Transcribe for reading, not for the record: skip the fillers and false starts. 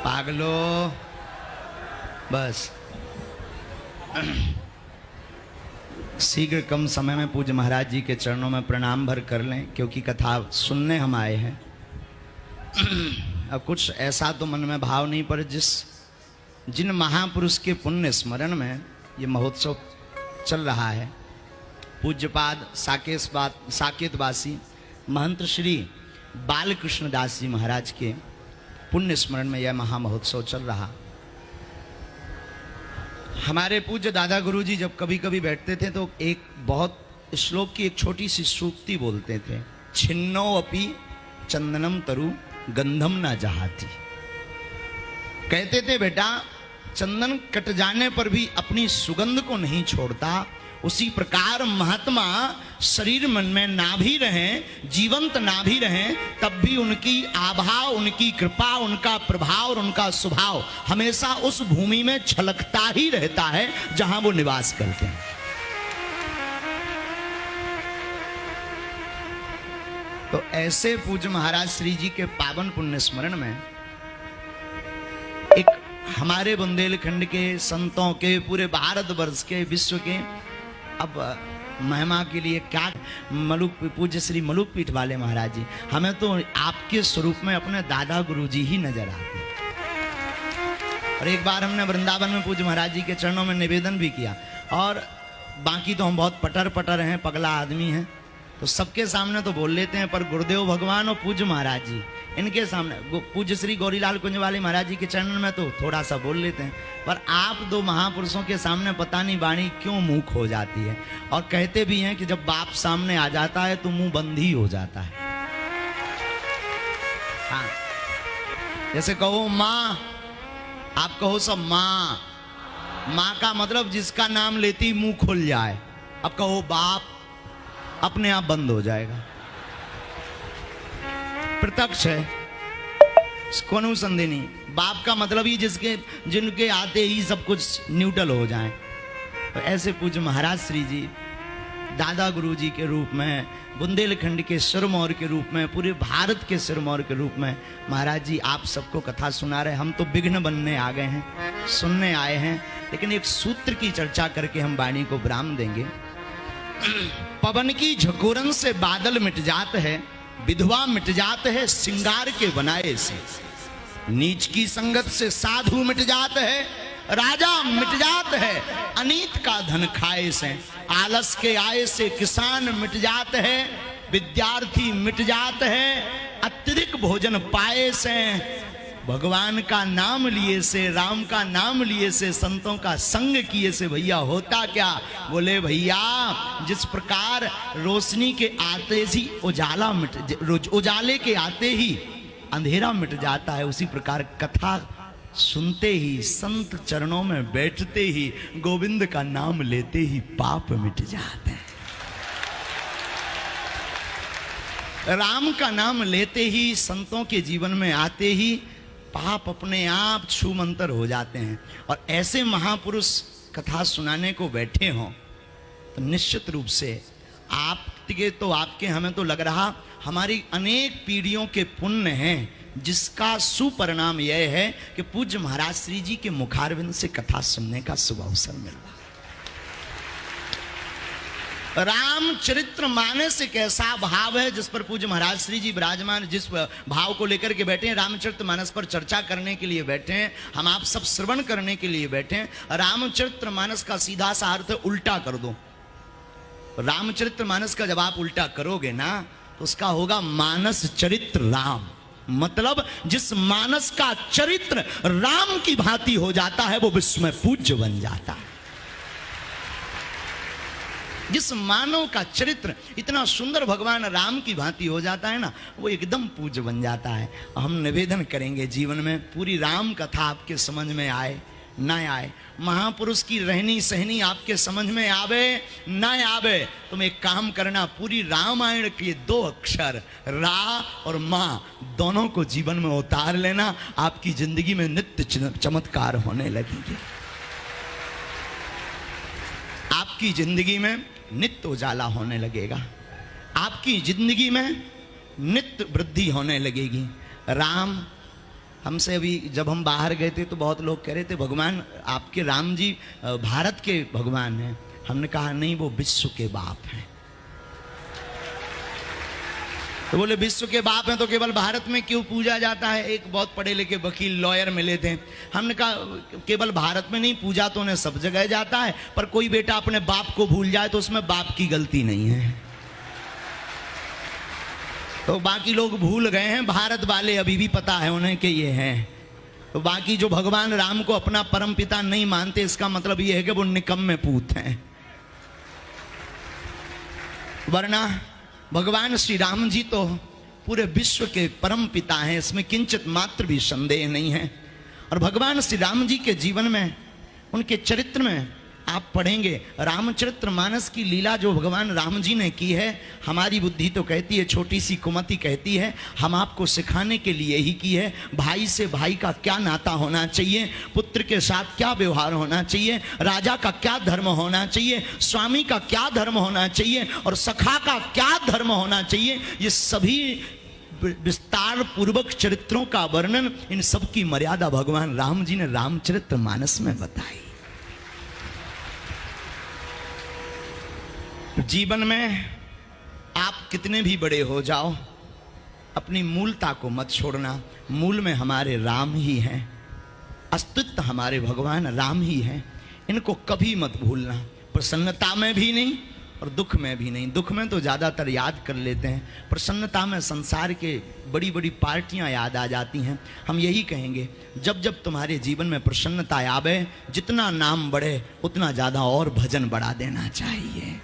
पागलो बस शीघ्र कम समय में पूज्य महाराज जी के चरणों में प्रणाम भर कर लें, क्योंकि कथा सुनने हम आए हैं। अब कुछ ऐसा तो मन में भाव नहीं, पर जिन महापुरुष के पुण्य स्मरण में ये महोत्सव चल रहा है, पूज्यपाद साकेतवासी महंत श्री बालकृष्ण दास जी महाराज के पुण्य स्मरण में यह महामहोत्सव चल रहा। हमारे पूज्य दादा गुरुजी जब कभी कभी बैठते थे तो एक बहुत श्लोक की एक छोटी सी सूक्ति बोलते थे, छिन्नो अपि चंदनम तरु गंधम ना जहाती। कहते थे बेटा, चंदन कट जाने पर भी अपनी सुगंध को नहीं छोड़ता, उसी प्रकार महात्मा शरीर मन में ना भी रहें, जीवंत ना भी रहें, तब भी उनकी आभा, उनकी कृपा, उनका प्रभाव और उनका स्वभाव हमेशा उस भूमि में छलकता ही रहता है जहां वो निवास करते हैं। तो ऐसे पूज्य महाराज श्री जी के पावन पुण्य स्मरण में एक हमारे बुंदेलखंड के संतों के, पूरे भारतवर्ष के, विश्व के, अब महिमा के लिए क्या, पूज्य श्री मलुक पीठ वाले महाराज जी, हमें तो आपके स्वरूप में अपने दादा गुरुजी ही नजर आते हैं। और एक बार हमने वृंदावन में पूज्य महाराज जी के चरणों में निवेदन भी किया, और बाकी तो हम बहुत पटर हैं, पगला आदमी हैं, तो सबके सामने तो बोल लेते हैं, पर गुरुदेव भगवान और पूज्य महाराज जी इनके सामने, पूज्य श्री गौरीलाल कुंज वाले महाराज जी के चरण में तो थोड़ा सा बोल लेते हैं, पर आप दो महापुरुषों के सामने पता नहीं वाणी क्यों मुंह खो जाती है। और कहते भी हैं कि जब बाप सामने आ जाता है तो मुंह बंद ही हो जाता है। हाँ, जैसे कहो माँ, आप कहो सब माँ, माँ का मतलब जिसका नाम लेती ही मुंह खुल जाए। अब कहो बाप, अपने आप बंद हो जाएगा। प्रत्यक्ष है, कोनो संदेह नहीं। बाप का मतलब ही जिनके आते ही सब कुछ न्यूट्रल हो जाए। तो ऐसे पूज्य महाराज श्री जी दादा गुरु जी के रूप में, बुंदेलखंड के सिरमौर के रूप में, पूरे भारत के सिरमौर के रूप में महाराज जी आप सबको कथा सुना रहे। हम तो विघ्न बनने आ गए हैं, सुनने आए हैं, लेकिन एक सूत्र की चर्चा करके हम वाणी को विराम देंगे। पवन की झकोरन से बादल मिट जात है, विधवा मिट जात है सिंगार के बनाए से, नीच की संगत से साधु मिट जात है, राजा मिट जात है अनीत का धन खाए से, आलस के आए से किसान मिट जात है, विद्यार्थी मिट जात है अत्यधिक भोजन पाए से, भगवान का नाम लिए से, राम का नाम लिए से, संतों का संग किए से भैया होता क्या? बोले भैया, जिस प्रकार रोशनी के आते ही उजाले के आते ही अंधेरा मिट जाता है, उसी प्रकार कथा सुनते ही, संत चरणों में बैठते ही, गोविंद का नाम लेते ही पाप मिट जाते हैं। राम का नाम लेते ही, संतों के जीवन में आते ही पाप अपने आप छूमंतर हो जाते हैं। और ऐसे महापुरुष कथा सुनाने को बैठे हों तो निश्चित रूप से आपके हमें तो लग रहा हमारी अनेक पीढ़ियों के पुण्य हैं, जिसका सुपरिणाम यह है कि पूज्य महाराज श्री जी के मुखारविंद से कथा सुनने का शुभ अवसर मिल रहा। रामचरित्र मानस एक ऐसा भाव है जिस पर पूज्य महाराज श्री जी विराजमान, जिस भाव को लेकर के बैठे हैं, रामचरित्र मानस पर चर्चा करने के लिए बैठे हैं, हम आप सब श्रवण करने के लिए बैठे हैं। रामचरित्र मानस का सीधा सा अर्थ उल्टा कर दो। रामचरित्र मानस का जब आप उल्टा करोगे ना, तो उसका होगा मानस चरित्र राम। मतलब जिस मानस का चरित्र राम की भांति हो जाता है, वो विश्व में पूज्य बन जाता है। जिस मानव का चरित्र इतना सुंदर भगवान राम की भांति हो जाता है ना, वो एकदम पूज्य बन जाता है। हम निवेदन करेंगे जीवन में पूरी राम कथा आपके समझ में आए ना आए, महापुरुष की रहनी सहनी आपके समझ में आवे ना आवे, तुम एक काम करना, पूरी रामायण के 2 अक्षर रा और माँ दोनों को जीवन में उतार लेना, आपकी जिंदगी में नित्य चमत्कार होने लगेंगे। आपकी जिंदगी में नित्य उजाला होने लगेगा, आपकी जिंदगी में नित्य वृद्धि होने लगेगी। राम हमसे अभी जब हम बाहर गए थे तो बहुत लोग कह रहे थे भगवान आपके राम जी भारत के भगवान हैं। हमने कहा नहीं, वो विश्व के बाप हैं। तो बोले विश्व के बाप हैं तो केवल भारत में क्यों पूजा जाता है? एक बहुत पढ़े लिखे वकील लॉयर मिले थे। हमने कहा केवल भारत में नहीं, पूजा तो उन्हें सब जगह जाता है, पर कोई बेटा अपने बाप को भूल जाए तो उसमें बाप की गलती नहीं है। तो बाकी लोग भूल गए हैं, भारत वाले अभी भी पता है उन्हें कि ये हैं। तो बाकी जो भगवान राम को अपना परम पिता नहीं मानते, इसका मतलब ये है कि वो निकम्मे पूत हैं। वरना भगवान श्री राम जी तो पूरे विश्व के परम पिता हैं, इसमें किंचित मात्र भी संदेह नहीं है। और भगवान श्री राम जी के जीवन में, उनके चरित्र में आप पढ़ेंगे, रामचरितमानस की लीला जो भगवान राम जी ने की है, हमारी बुद्धि तो कहती है, छोटी सी कुमति कहती है, हम आपको सिखाने के लिए ही की है। भाई से भाई का क्या नाता होना चाहिए, पुत्र के साथ क्या व्यवहार होना चाहिए, राजा का क्या धर्म होना चाहिए, स्वामी का क्या धर्म होना चाहिए, और सखा का क्या धर्म होना चाहिए, ये सभी विस्तार पूर्वक चरित्रों का वर्णन, इन सब की मर्यादा भगवान राम जी ने रामचरितमानस में बताई। जीवन में आप कितने भी बड़े हो जाओ, अपनी मूलता को मत छोड़ना। मूल में हमारे राम ही हैं, अस्तित्व हमारे भगवान राम ही हैं, इनको कभी मत भूलना। प्रसन्नता में भी नहीं और दुख में भी नहीं। दुख में तो ज़्यादातर याद कर लेते हैं, प्रसन्नता में संसार के बड़ी बड़ी पार्टियां याद आ जाती हैं। हम यही कहेंगे, जब जब तुम्हारे जीवन में प्रसन्नता आवे, जितना नाम बढ़े उतना ज़्यादा और भजन बढ़ा देना चाहिए।